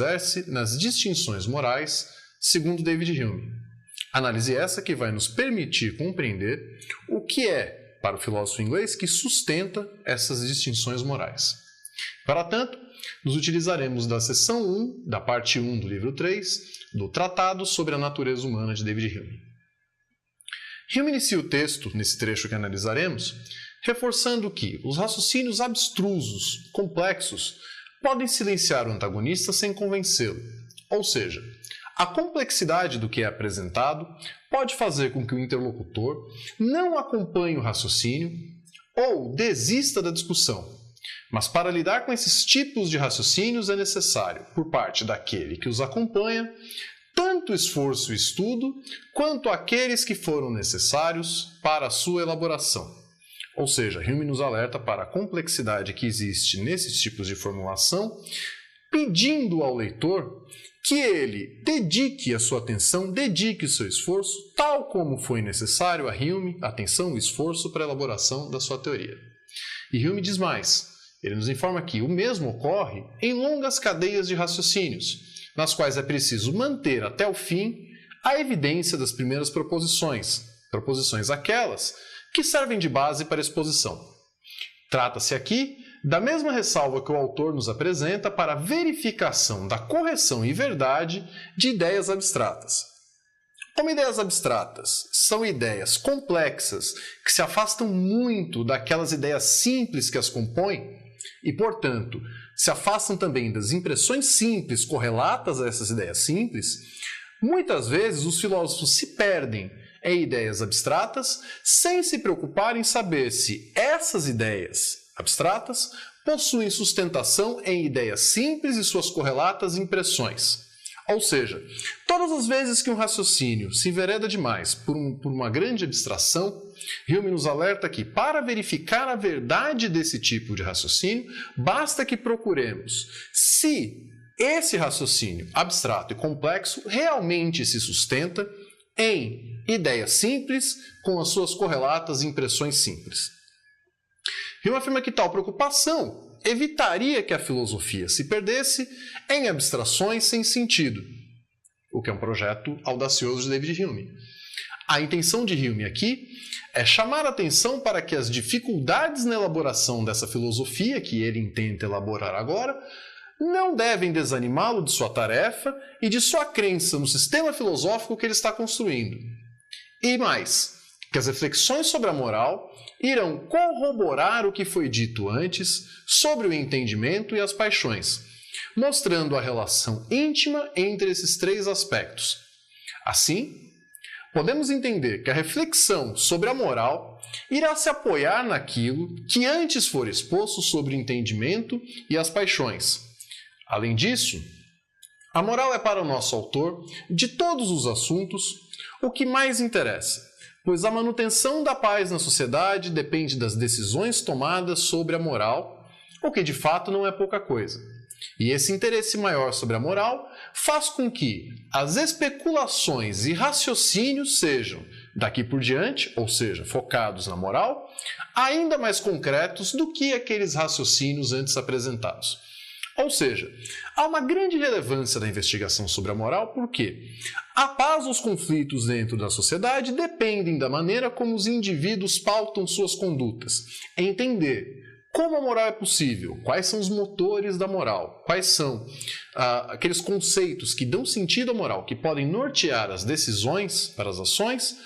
exerce nas distinções morais, segundo David Hume. Análise essa que vai nos permitir compreender o que é, para o filósofo inglês, que sustenta essas distinções morais. Para tanto, nos utilizaremos da seção 1, da parte 1 do livro 3, do Tratado sobre a Natureza Humana de David Hume. Hume inicia o texto, nesse trecho que analisaremos, reforçando que os raciocínios abstrusos, complexos, podem silenciar o antagonista sem convencê-lo. Ou seja, a complexidade do que é apresentado pode fazer com que o interlocutor não acompanhe o raciocínio ou desista da discussão. Mas para lidar com esses tipos de raciocínios é necessário, por parte daquele que os acompanha, tanto esforço e estudo, quanto aqueles que foram necessários para a sua elaboração. Ou seja, Hume nos alerta para a complexidade que existe nesses tipos de formulação, pedindo ao leitor que ele dedique a sua atenção, dedique o seu esforço, tal como foi necessário a Hume, atenção e esforço para a elaboração da sua teoria. E Hume diz mais, ele nos informa que o mesmo ocorre em longas cadeias de raciocínios, nas quais é preciso manter até o fim a evidência das primeiras proposições aquelas que servem de base para a exposição. Trata-se aqui da mesma ressalva que o autor nos apresenta para a verificação da correção e verdade de ideias abstratas. Como ideias abstratas são ideias complexas que se afastam muito daquelas ideias simples que as compõem e, portanto, se afastam também das impressões simples correlatas a essas ideias simples, muitas vezes os filósofos se perdem em ideias abstratas sem se preocupar em saber se essas ideias abstratas possuem sustentação em ideias simples e suas correlatas impressões. Ou seja, todas as vezes que um raciocínio se envereda demais por uma grande abstração, Hume nos alerta que, para verificar a verdade desse tipo de raciocínio, basta que procuremos se esse raciocínio abstrato e complexo realmente se sustenta em ideias simples com as suas correlatas impressões simples. Hume afirma que tal preocupação evitaria que a filosofia se perdesse em abstrações sem sentido, o que é um projeto audacioso de David Hume. A intenção de Hume aqui é chamar a atenção para que as dificuldades na elaboração dessa filosofia que ele intenta elaborar agora não devem desanimá-lo de sua tarefa e de sua crença no sistema filosófico que ele está construindo. E mais, que as reflexões sobre a moral irão corroborar o que foi dito antes sobre o entendimento e as paixões, mostrando a relação íntima entre esses três aspectos. Assim, podemos entender que a reflexão sobre a moral irá se apoiar naquilo que antes for exposto sobre o entendimento e as paixões. Além disso, a moral é para o nosso autor, de todos os assuntos, o que mais interessa, pois a manutenção da paz na sociedade depende das decisões tomadas sobre a moral, o que de fato não é pouca coisa. E esse interesse maior sobre a moral faz com que as especulações e raciocínios sejam, daqui por diante, ou seja, focados na moral, ainda mais concretos do que aqueles raciocínios antes apresentados. Ou seja, há uma grande relevância da investigação sobre a moral porque a paz ou os conflitos dentro da sociedade dependem da maneira como os indivíduos pautam suas condutas. Entender como a moral é possível, quais são os motores da moral, quais são aqueles conceitos que dão sentido à moral, que podem nortear as decisões para as ações,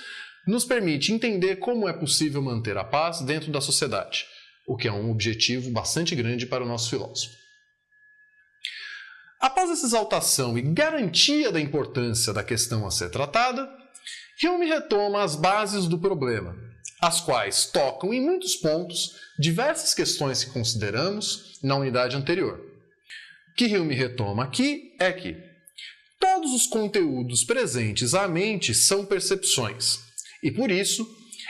nos permite entender como é possível manter a paz dentro da sociedade, o que é um objetivo bastante grande para o nosso filósofo. Após essa exaltação e garantia da importância da questão a ser tratada, Hume retoma as bases do problema, as quais tocam em muitos pontos diversas questões que consideramos na unidade anterior. O que Hume retoma aqui é que todos os conteúdos presentes à mente são percepções, e por isso,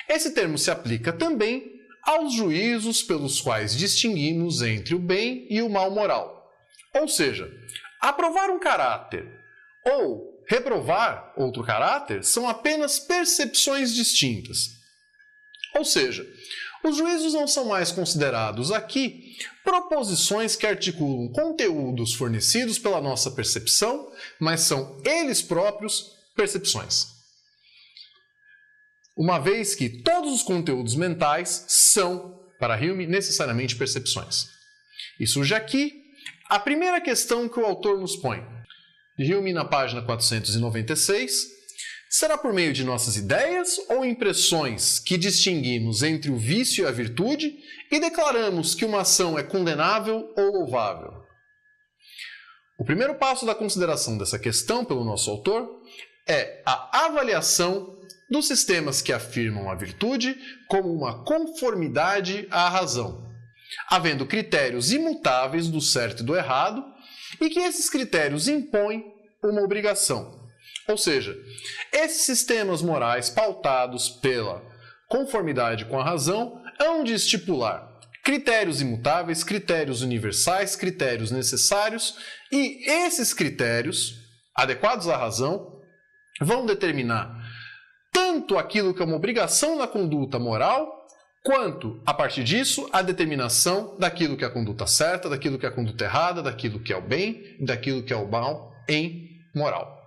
esse termo se aplica também aos juízos pelos quais distinguimos entre o bem e o mal moral. Ou seja, aprovar um caráter ou reprovar outro caráter são apenas percepções distintas. Ou seja, Os juízos não são mais considerados aqui proposições que articulam conteúdos fornecidos pela nossa percepção, mas são eles próprios percepções. Uma vez que todos os conteúdos mentais são, para Hume, necessariamente percepções. E surge aqui a primeira questão que o autor nos põe. Hume, na página 496, será por meio de nossas ideias ou impressões que distinguimos entre o vício e a virtude e declaramos que uma ação é condenável ou louvável? O primeiro passo da consideração dessa questão pelo nosso autor é a avaliação dos sistemas que afirmam a virtude como uma conformidade à razão, havendo critérios imutáveis do certo e do errado, e que esses critérios impõem uma obrigação. Ou seja, esses sistemas morais pautados pela conformidade com a razão hão de estipular critérios imutáveis, critérios universais, critérios necessários, e esses critérios, adequados à razão, vão determinar tanto aquilo que é uma obrigação na conduta moral, quanto, a partir disso, a determinação daquilo que é a conduta certa, daquilo que é a conduta errada, daquilo que é o bem, daquilo que é o mal em moral.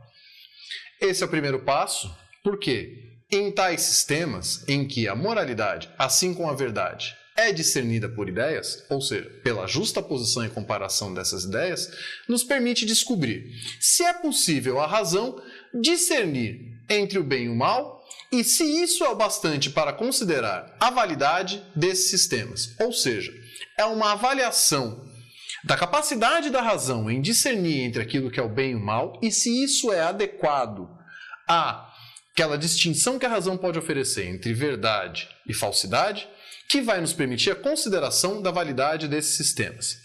Esse é o primeiro passo, porque em tais sistemas em que a moralidade, assim como a verdade, é discernida por ideias, ou seja, pela justa posição e comparação dessas ideias, nos permite descobrir se é possível a razão discernir entre o bem e o mal e se isso é o bastante para considerar a validade desses sistemas. Ou seja, é uma avaliação da capacidade da razão em discernir entre aquilo que é o bem e o mal e se isso é adequado àquela distinção que a razão pode oferecer entre verdade e falsidade, que vai nos permitir a consideração da validade desses sistemas.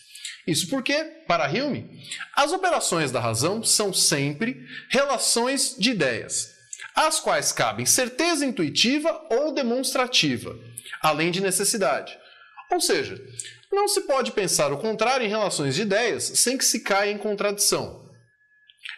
Isso porque, para Hume, as operações da razão são sempre relações de ideias, às quais cabem certeza intuitiva ou demonstrativa, além de necessidade. Ou seja, não se pode pensar o contrário em relações de ideias sem que se caia em contradição.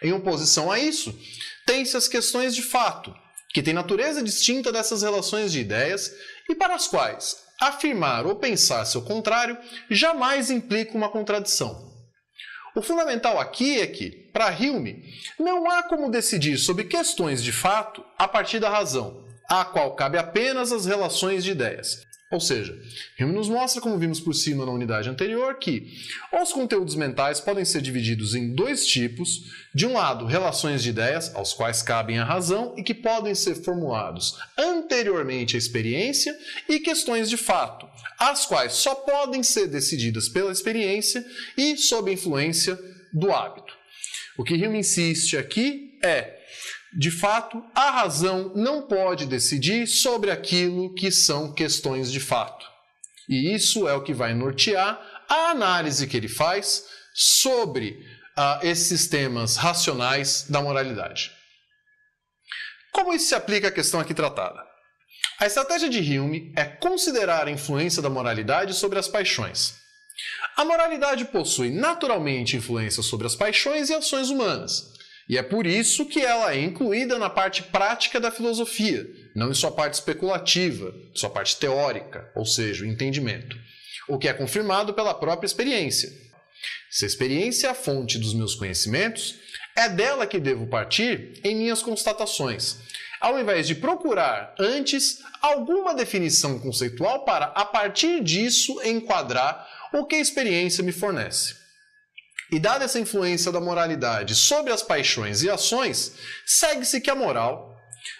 Em oposição a isso, tem-se as questões de fato, que têm natureza distinta dessas relações de ideias e para as quais afirmar ou pensar seu contrário jamais implica uma contradição. O fundamental aqui é que, para Hume, não há como decidir sobre questões de fato a partir da razão, à qual cabe apenas as relações de ideias. Ou seja, Hume nos mostra, como vimos por cima na unidade anterior, que os conteúdos mentais podem ser divididos em dois tipos. De um lado, relações de ideias, aos quais cabem a razão e que podem ser formulados anteriormente à experiência, e questões de fato, as quais só podem ser decididas pela experiência e sob a influência do hábito. O que Hume insiste aqui é: de fato, a razão não pode decidir sobre aquilo que são questões de fato. E isso é o que vai nortear a análise que ele faz sobre esses sistemas racionais da moralidade. Como isso se aplica à questão aqui tratada? A estratégia de Hume é considerar a influência da moralidade sobre as paixões. A moralidade possui naturalmente influência sobre as paixões e ações humanas. E é por isso que ela é incluída na parte prática da filosofia, não em sua parte especulativa, sua parte teórica, ou seja, o entendimento, o que é confirmado pela própria experiência. Se a experiência é a fonte dos meus conhecimentos, é dela que devo partir em minhas constatações, ao invés de procurar antes alguma definição conceitual para, a partir disso, enquadrar o que a experiência me fornece. E dada essa influência da moralidade sobre as paixões e ações, segue-se que a moral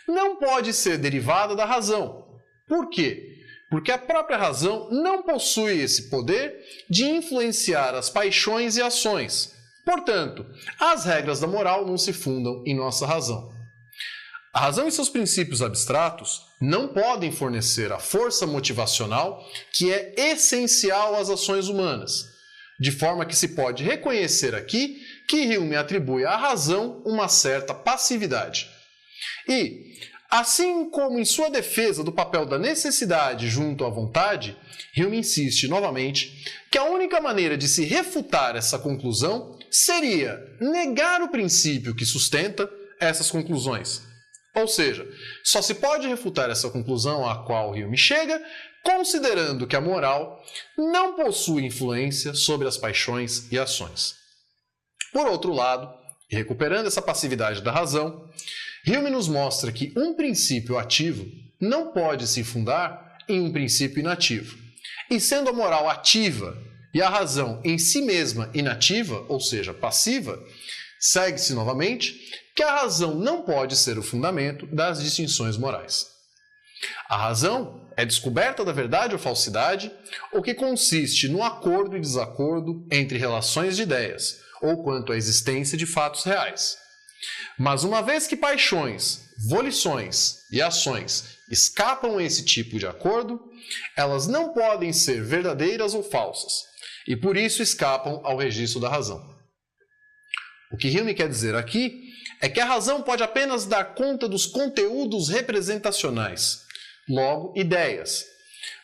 não pode ser derivada da razão. Por quê? Porque a própria razão não possui esse poder de influenciar as paixões e ações. Portanto, as regras da moral não se fundam em nossa razão. A razão e seus princípios abstratos não podem fornecer a força motivacional que é essencial às ações humanas. De forma que se pode reconhecer aqui que Hume atribui à razão uma certa passividade. E, assim como em sua defesa do papel da necessidade junto à vontade, Hume insiste novamente que a única maneira de se refutar essa conclusão seria negar o princípio que sustenta essas conclusões. Ou seja, só se pode refutar essa conclusão à qual Hume chega considerando que a moral não possui influência sobre as paixões e ações. Por outro lado, e recuperando essa passividade da razão, Hume nos mostra que um princípio ativo não pode se fundar em um princípio inativo. E sendo a moral ativa e a razão em si mesma inativa, ou seja, passiva, segue-se novamente que a razão não pode ser o fundamento das distinções morais. A razão é descoberta da verdade ou falsidade, o que consiste no acordo e desacordo entre relações de ideias, ou quanto à existência de fatos reais. Mas uma vez que paixões, volições e ações escapam a esse tipo de acordo, elas não podem ser verdadeiras ou falsas, e por isso escapam ao registro da razão. O que Hume quer dizer aqui é que a razão pode apenas dar conta dos conteúdos representacionais, logo, ideias.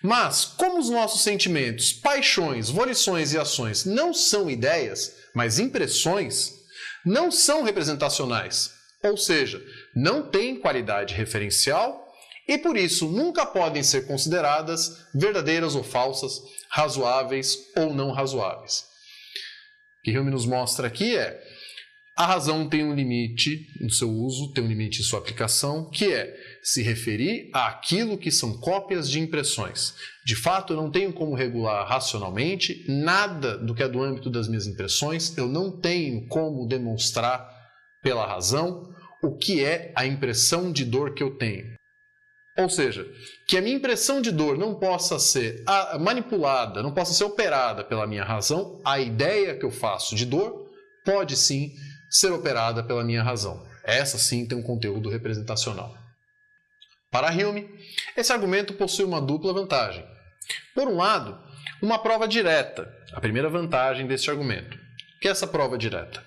Mas, como os nossos sentimentos, paixões, volições e ações não são ideias, mas impressões, não são representacionais, ou seja, não têm qualidade referencial e, por isso, nunca podem ser consideradas verdadeiras ou falsas, razoáveis ou não razoáveis. O que Hume nos mostra aqui é a razão tem um limite no seu uso, tem um limite em sua aplicação, que é se referir àquilo que são cópias de impressões. De fato, eu não tenho como regular racionalmente nada do que é do âmbito das minhas impressões, eu não tenho como demonstrar pela razão o que é a impressão de dor que eu tenho. Ou seja, que a minha impressão de dor não possa ser manipulada, não possa ser operada pela minha razão, a ideia que eu faço de dor pode sim ser operada pela minha razão. Essa sim tem um conteúdo representacional. Para Hume, esse argumento possui uma dupla vantagem. Por um lado, uma prova direta, a primeira vantagem deste argumento. Que é essa prova direta?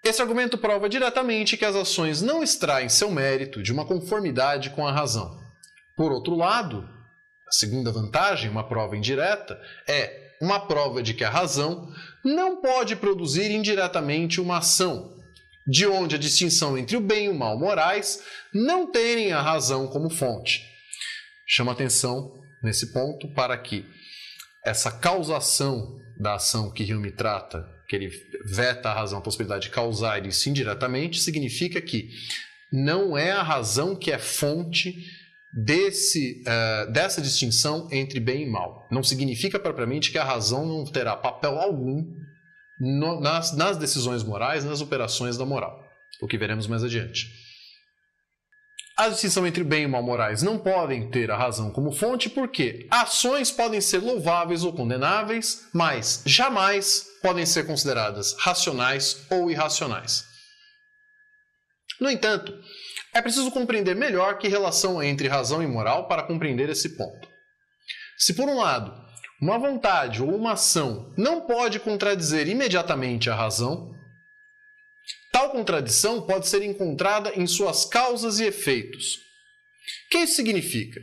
Esse argumento prova diretamente que as ações não extraem seu mérito de uma conformidade com a razão. Por outro lado, a segunda vantagem, uma prova indireta, é uma prova de que a razão não pode produzir indiretamente uma ação, de onde a distinção entre o bem e o mal morais não terem a razão como fonte. Chama atenção nesse ponto para que essa causação da ação que Hume trata, que ele veta a razão, a possibilidade de causar isso indiretamente, significa que não é a razão que é fonte dessa distinção entre bem e mal. Não significa propriamente que a razão não terá papel algum nas decisões morais, nas operações da moral, o que veremos mais adiante. A distinção entre bem e mal morais não podem ter a razão como fonte porque ações podem ser louváveis ou condenáveis, mas jamais podem ser consideradas racionais ou irracionais. No entanto, é preciso compreender melhor que relação há entre razão e moral para compreender esse ponto. Se, por um lado, uma vontade ou uma ação não pode contradizer imediatamente a razão, tal contradição pode ser encontrada em suas causas e efeitos. O que isso significa?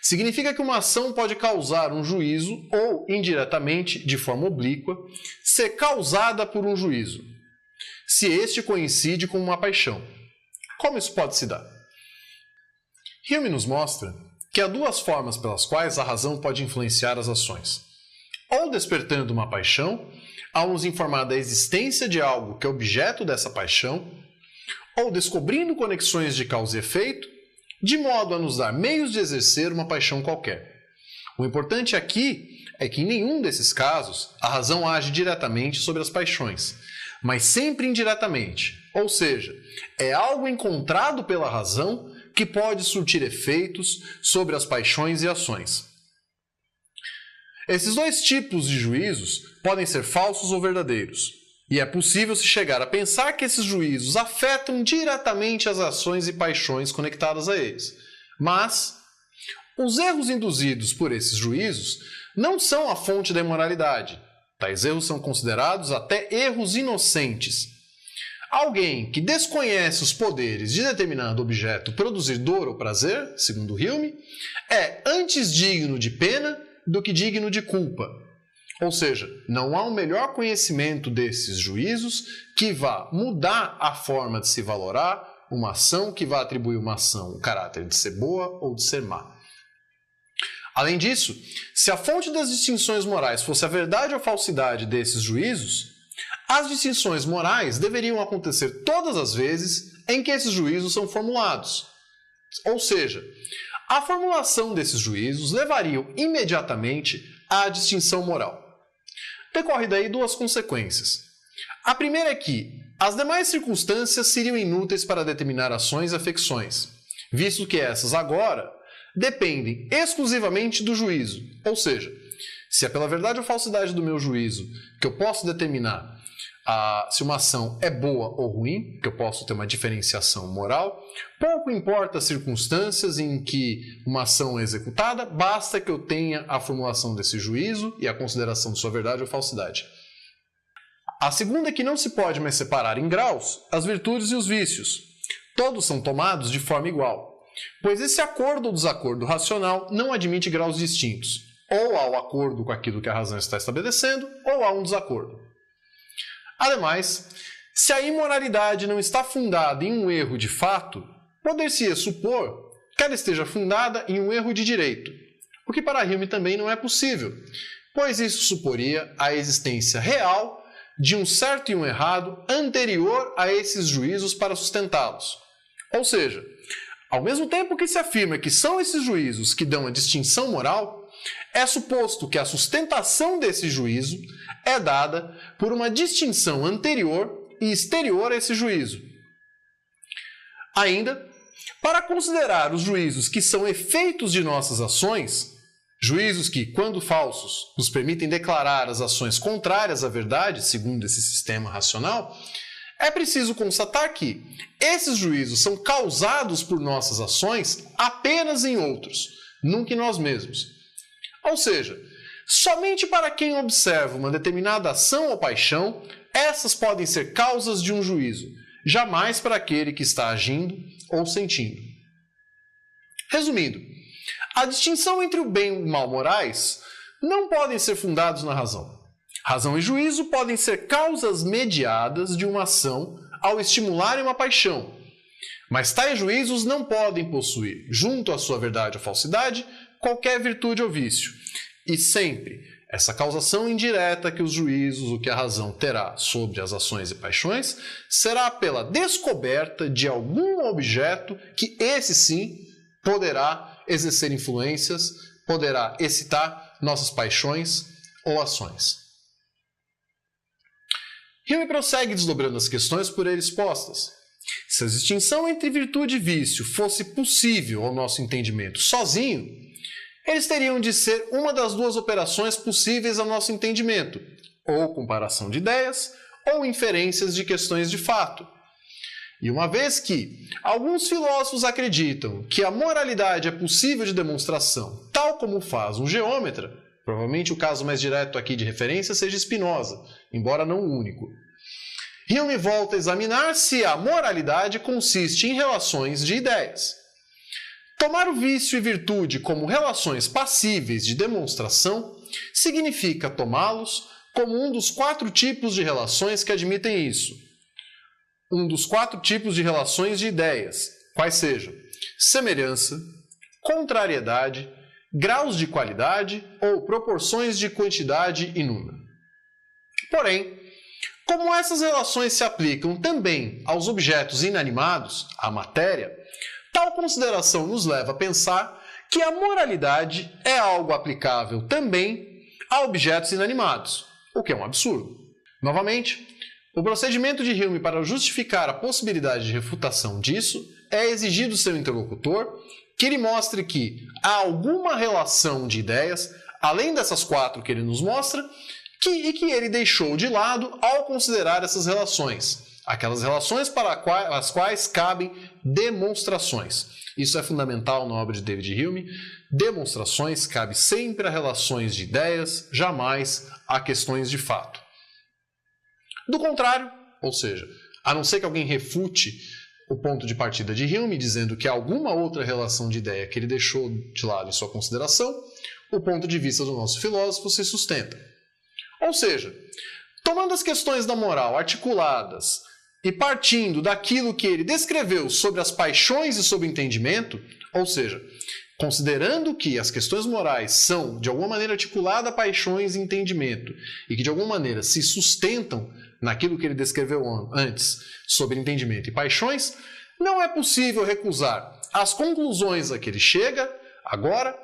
Significa que uma ação pode causar um juízo ou, indiretamente, de forma oblíqua, ser causada por um juízo, se este coincide com uma paixão. Como isso pode se dar? Hume nos mostra que há duas formas pelas quais a razão pode influenciar as ações. Ou despertando uma paixão, ao nos informar da existência de algo que é objeto dessa paixão, ou descobrindo conexões de causa e efeito, de modo a nos dar meios de exercer uma paixão qualquer. O importante aqui é que em nenhum desses casos a razão age diretamente sobre as paixões, mas sempre indiretamente, ou seja, é algo encontrado pela razão que pode surtir efeitos sobre as paixões e ações. Esses dois tipos de juízos podem ser falsos ou verdadeiros, e é possível se chegar a pensar que esses juízos afetam diretamente as ações e paixões conectadas a eles. Mas os erros induzidos por esses juízos não são a fonte da imoralidade. Tais erros são considerados até erros inocentes. Alguém que desconhece os poderes de determinado objeto produzir dor ou prazer, segundo Hume, é antes digno de pena do que digno de culpa. Ou seja, não há um melhor conhecimento desses juízos que vá mudar a forma de se valorar uma ação, que vá atribuir uma ação o caráter de ser boa ou de ser má. Além disso, se a fonte das distinções morais fosse a verdade ou falsidade desses juízos, as distinções morais deveriam acontecer todas as vezes em que esses juízos são formulados. Ou seja, a formulação desses juízos levaria imediatamente à distinção moral. Decorre daí duas consequências. A primeira é que as demais circunstâncias seriam inúteis para determinar ações e afecções, visto que essas agora dependem exclusivamente do juízo. Ou seja, se é pela verdade ou falsidade do meu juízo que eu posso determinar se uma ação é boa ou ruim, que eu posso ter uma diferenciação moral, pouco importa as circunstâncias em que uma ação é executada, basta que eu tenha a formulação desse juízo e a consideração de sua verdade ou falsidade. A segunda é que não se pode mais separar em graus as virtudes e os vícios. Todos são tomados de forma igual, pois esse acordo ou desacordo racional não admite graus distintos. Ou há o acordo com aquilo que a razão está estabelecendo, ou há um desacordo. Ademais, se a imoralidade não está fundada em um erro de fato, poder-se-ia supor que ela esteja fundada em um erro de direito, o que para Hume também não é possível, pois isso suporia a existência real de um certo e um errado anterior a esses juízos para sustentá-los. Ou seja, ao mesmo tempo que se afirma que são esses juízos que dão a distinção moral, é suposto que a sustentação desse juízo é dada por uma distinção anterior e exterior a esse juízo. Ainda, para considerar os juízos que são efeitos de nossas ações, juízos que, quando falsos, nos permitem declarar as ações contrárias à verdade, segundo esse sistema racional, é preciso constatar que esses juízos são causados por nossas ações apenas em outros, nunca em nós mesmos. Ou seja, somente para quem observa uma determinada ação ou paixão, essas podem ser causas de um juízo, jamais para aquele que está agindo ou sentindo. Resumindo, a distinção entre o bem e o mal morais não podem ser fundados na razão. Razão e juízo podem ser causas mediadas de uma ação ao estimularem uma paixão, mas tais juízos não podem possuir, junto à sua verdade ou falsidade, qualquer virtude ou vício. E sempre, essa causação indireta que os juízos, o que a razão terá sobre as ações e paixões, será pela descoberta de algum objeto que esse sim poderá exercer influências, poderá excitar nossas paixões ou ações. Hume prossegue desdobrando as questões por ele expostas. Se a distinção entre virtude e vício fosse possível ao nosso entendimento sozinho, eles teriam de ser uma das duas operações possíveis ao nosso entendimento, ou comparação de ideias, ou inferências de questões de fato. E uma vez que alguns filósofos acreditam que a moralidade é possível de demonstração, tal como faz um geômetra, provavelmente o caso mais direto aqui de referência seja Spinoza, embora não o único, Hume volta a examinar se a moralidade consiste em relações de ideias. Tomar o vício e virtude como relações passíveis de demonstração significa tomá-los como um dos 4 tipos de relações que admitem isso. Um dos 4 tipos de relações de ideias, quais sejam semelhança, contrariedade, graus de qualidade ou proporções de quantidade e número. Porém, como essas relações se aplicam também aos objetos inanimados, à matéria, tal consideração nos leva a pensar que a moralidade é algo aplicável também a objetos inanimados, o que é um absurdo. Novamente, o procedimento de Hume para justificar a possibilidade de refutação disso é exigir do seu interlocutor que ele mostre que há alguma relação de ideias, além dessas 4 que ele nos mostra, e que ele deixou de lado ao considerar essas relações. Aquelas relações para as quais cabem demonstrações. Isso é fundamental na obra de David Hume. Demonstrações cabe sempre a relações de ideias, jamais a questões de fato. Do contrário, ou seja, a não ser que alguém refute o ponto de partida de Hume, dizendo que há alguma outra relação de ideia que ele deixou de lado em sua consideração, o ponto de vista do nosso filósofo se sustenta. Ou seja, tomando as questões da moral articuladas e partindo daquilo que ele descreveu sobre as paixões e sobre o entendimento, ou seja, considerando que as questões morais são, de alguma maneira, articuladas a paixões e entendimento, e que, de alguma maneira, se sustentam naquilo que ele descreveu antes sobre entendimento e paixões, não é possível recusar as conclusões a que ele chega agora,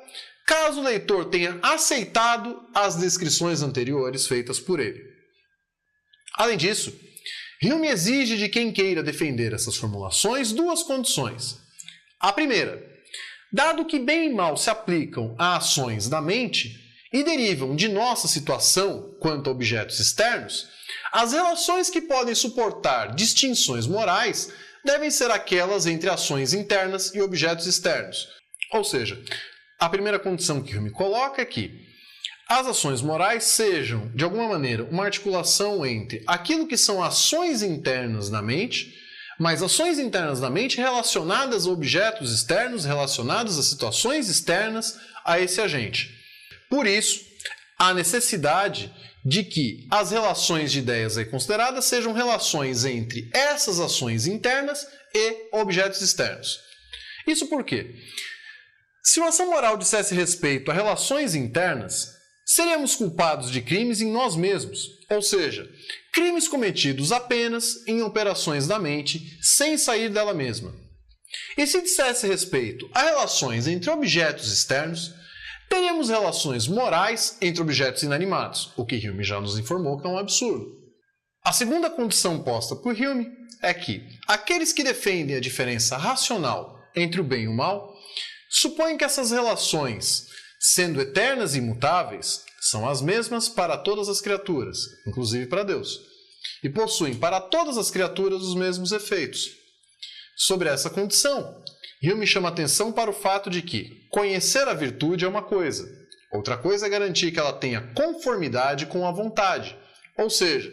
caso o leitor tenha aceitado as descrições anteriores feitas por ele. Além disso, Hume exige de quem queira defender essas formulações duas condições. A primeira, dado que bem e mal se aplicam a ações da mente e derivam de nossa situação quanto a objetos externos, as relações que podem suportar distinções morais devem ser aquelas entre ações internas e objetos externos. Ou seja, a primeira condição que Hume coloca é que as ações morais sejam, de alguma maneira, uma articulação entre aquilo que são ações internas da mente, mas ações internas da mente relacionadas a objetos externos, relacionadas a situações externas a esse agente. Por isso, há necessidade de que as relações de ideias aí consideradas sejam relações entre essas ações internas e objetos externos. Isso por quê? Se uma ação moral dissesse respeito a relações internas, seríamos culpados de crimes em nós mesmos, ou seja, crimes cometidos apenas em operações da mente, sem sair dela mesma. E se dissesse respeito a relações entre objetos externos, teríamos relações morais entre objetos inanimados, o que Hume já nos informou que é um absurdo. A segunda condição posta por Hume é que aqueles que defendem a diferença racional entre o bem e o mal supõem que essas relações, sendo eternas e imutáveis, são as mesmas para todas as criaturas, inclusive para Deus, e possuem para todas as criaturas os mesmos efeitos. Sobre essa condição, Hume chama atenção para o fato de que conhecer a virtude é uma coisa, outra coisa é garantir que ela tenha conformidade com a vontade, ou seja,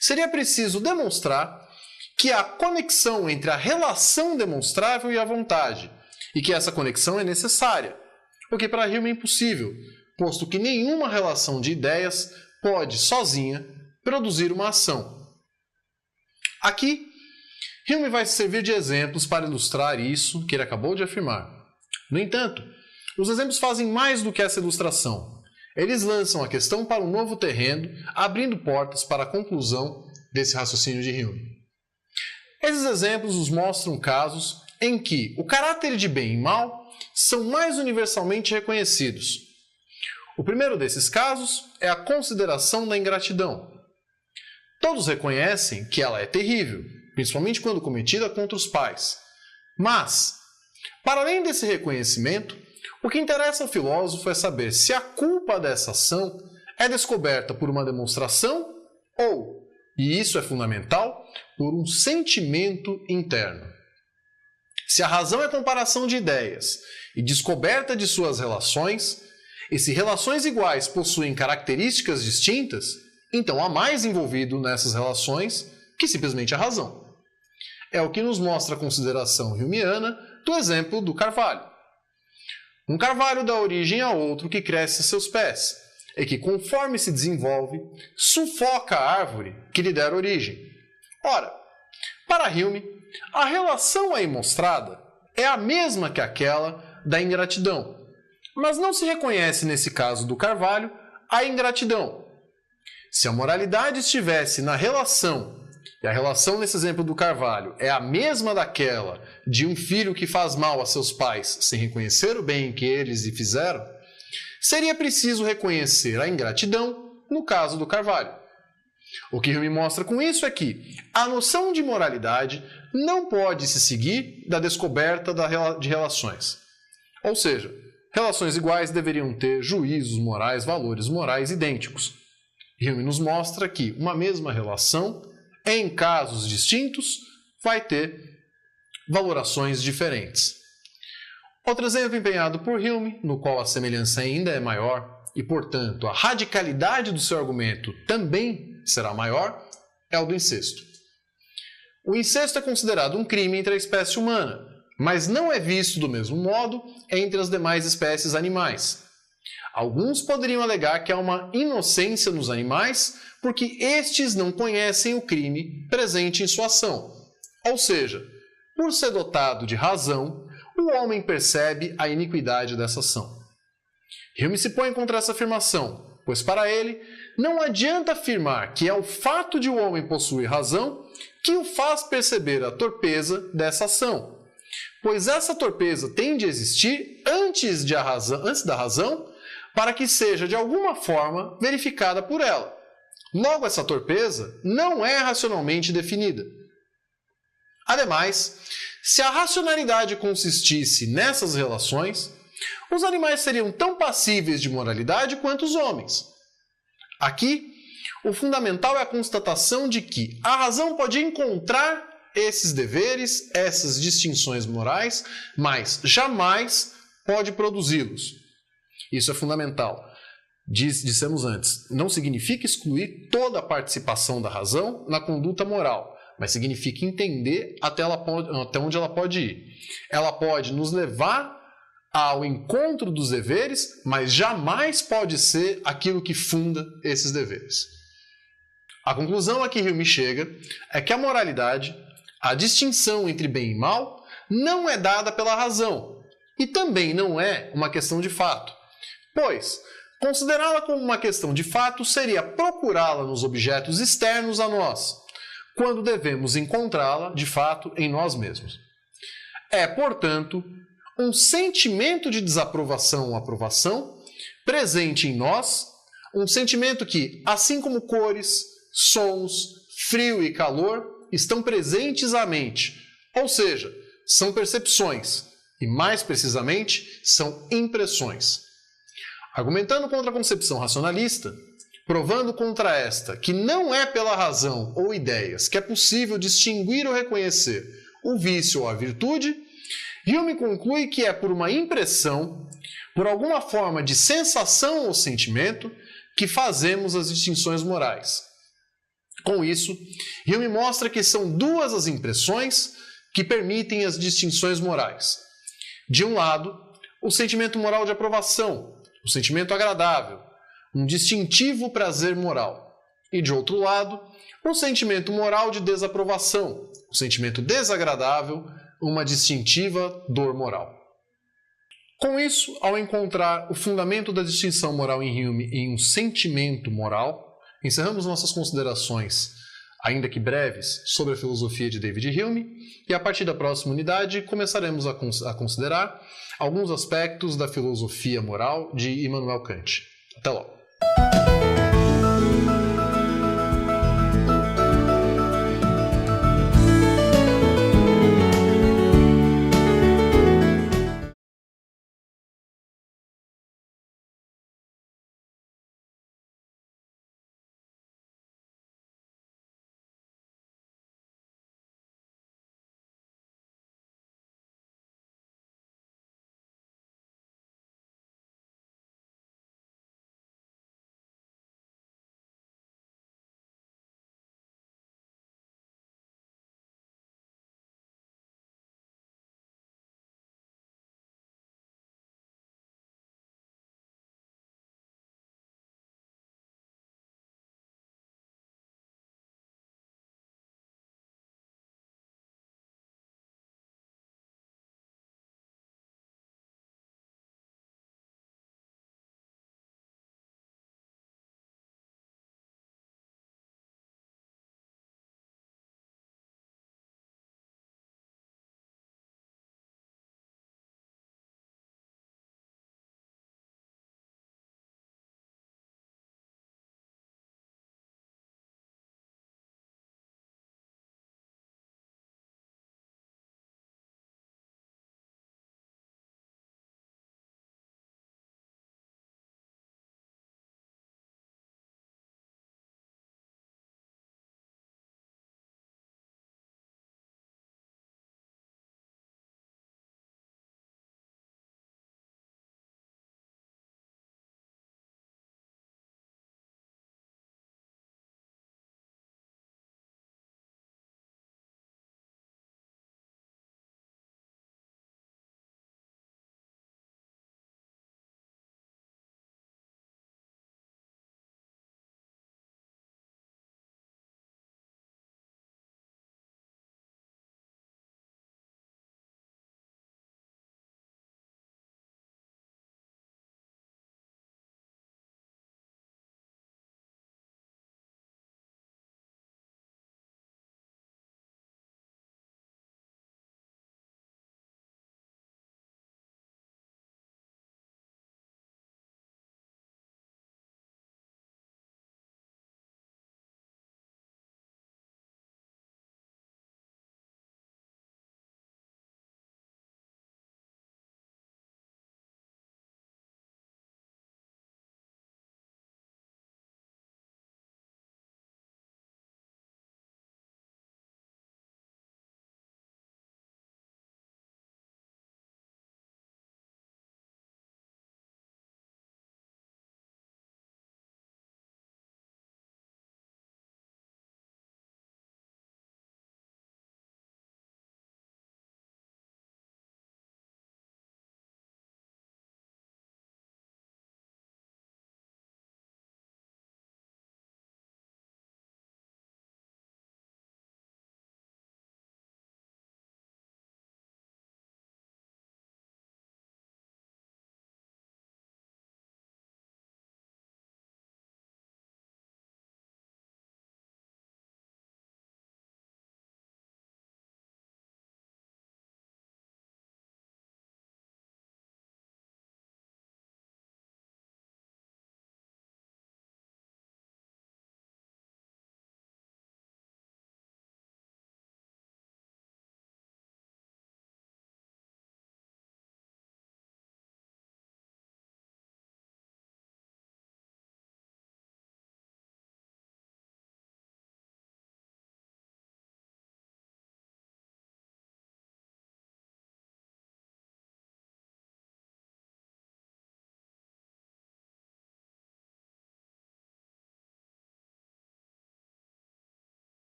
seria preciso demonstrar que há conexão entre a relação demonstrável e a vontade, e que essa conexão é necessária, o que para Hume é impossível, posto que nenhuma relação de ideias pode, sozinha, produzir uma ação. Aqui, Hume vai servir de exemplos para ilustrar isso que ele acabou de afirmar. No entanto, os exemplos fazem mais do que essa ilustração. Eles lançam a questão para um novo terreno, abrindo portas para a conclusão desse raciocínio de Hume. Esses exemplos nos mostram casos em que o caráter de bem e mal são mais universalmente reconhecidos. O primeiro desses casos é a consideração da ingratidão. Todos reconhecem que ela é terrível, principalmente quando cometida contra os pais. Mas, para além desse reconhecimento, o que interessa ao filósofo é saber se a culpa dessa ação é descoberta por uma demonstração ou, e isso é fundamental, por um sentimento interno. Se a razão é comparação de ideias e descoberta de suas relações, e se relações iguais possuem características distintas, então há mais envolvido nessas relações que simplesmente a razão. É o que nos mostra a consideração humeana do exemplo do carvalho. Um carvalho dá origem a outro que cresce a seus pés, e que, conforme se desenvolve, sufoca a árvore que lhe der origem. Ora, para Hume, a relação aí mostrada é a mesma que aquela da ingratidão, mas não se reconhece nesse caso do carvalho a ingratidão. Se a moralidade estivesse na relação, e a relação nesse exemplo do carvalho é a mesma daquela de um filho que faz mal a seus pais sem reconhecer o bem que eles lhe fizeram, seria preciso reconhecer a ingratidão no caso do carvalho. O que Hume mostra com isso é que a noção de moralidade não pode se seguir da descoberta de relações. Ou seja, relações iguais deveriam ter juízos morais, valores morais idênticos. Hume nos mostra que uma mesma relação, em casos distintos, vai ter valorações diferentes. Outro exemplo empenhado por Hume, no qual a semelhança ainda é maior e, portanto, a radicalidade do seu argumento também será maior, é o do incesto. O incesto é considerado um crime entre a espécie humana, mas não é visto do mesmo modo entre as demais espécies animais. Alguns poderiam alegar que há uma inocência nos animais porque estes não conhecem o crime presente em sua ação. Ou seja, por ser dotado de razão, o o homem percebe a iniquidade dessa ação. Hume se põe contra essa afirmação, pois para ele não adianta afirmar que é o fato de o homem possuir razão que o faz perceber a torpeza dessa ação, pois essa torpeza tem de existir antes da razão para que seja de alguma forma verificada por ela. Logo, essa torpeza não é racionalmente definida. Ademais, se a racionalidade consistisse nessas relações, os animais seriam tão passíveis de moralidade quanto os homens. Aqui, o fundamental é a constatação de que a razão pode encontrar esses deveres, essas distinções morais, mas jamais pode produzi-los. Isso é fundamental. Dissemos antes, não significa excluir toda a participação da razão na conduta moral, mas significa entender até onde ela pode ir. Ela pode nos levar ao encontro dos deveres, mas jamais pode ser aquilo que funda esses deveres. A conclusão a que Hume chega é que a moralidade, a distinção entre bem e mal, não é dada pela razão e também não é uma questão de fato, pois considerá-la como uma questão de fato seria procurá-la nos objetos externos a nós, quando devemos encontrá-la, de fato, em nós mesmos. É, portanto, um sentimento de desaprovação ou aprovação presente em nós, um sentimento que, assim como cores, sons, frio e calor, estão presentes à mente, ou seja, são percepções, e mais precisamente, são impressões. Argumentando contra a concepção racionalista, provando contra esta que não é pela razão ou ideias que é possível distinguir ou reconhecer o vício ou a virtude, Hume conclui que é por uma impressão, por alguma forma de sensação ou sentimento, que fazemos as distinções morais. Com isso, Hume mostra que são duas as impressões que permitem as distinções morais. De um lado, o sentimento moral de aprovação, o sentimento agradável, um distintivo prazer moral. E de outro lado, o sentimento moral de desaprovação, o sentimento desagradável, uma distintiva dor moral. Com isso, ao encontrar o fundamento da distinção moral em Hume em um sentimento moral, encerramos nossas considerações, ainda que breves, sobre a filosofia de David Hume, e a partir da próxima unidade começaremos a considerar alguns aspectos da filosofia moral de Immanuel Kant. Até logo!